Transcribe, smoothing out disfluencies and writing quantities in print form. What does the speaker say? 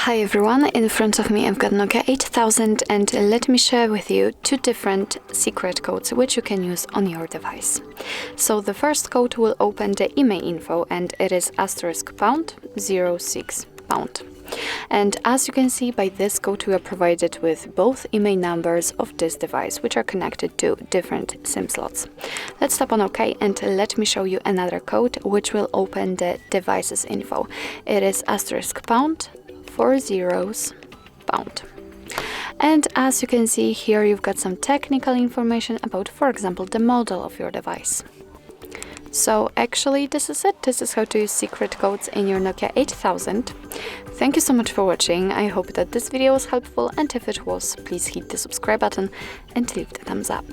Hi everyone, in front of me I've got Nokia 8000 and let me share with you two different secret codes which you can use on your device. So the first code will open the email info and it is *#06#. And as you can see, by this code we are provided with both email numbers of this device which are connected to different SIM slots. Let's tap on OK and let me show you another code which will open the device's info. It is *4 pound. And as you can see here, you've got some technical information about, for example, the model of your device. So actually this is it. This is how to use secret codes in your Nokia 8000. Thank you so much for watching. I hope that this video was helpful, and if it was, please hit the subscribe button and leave the thumbs up.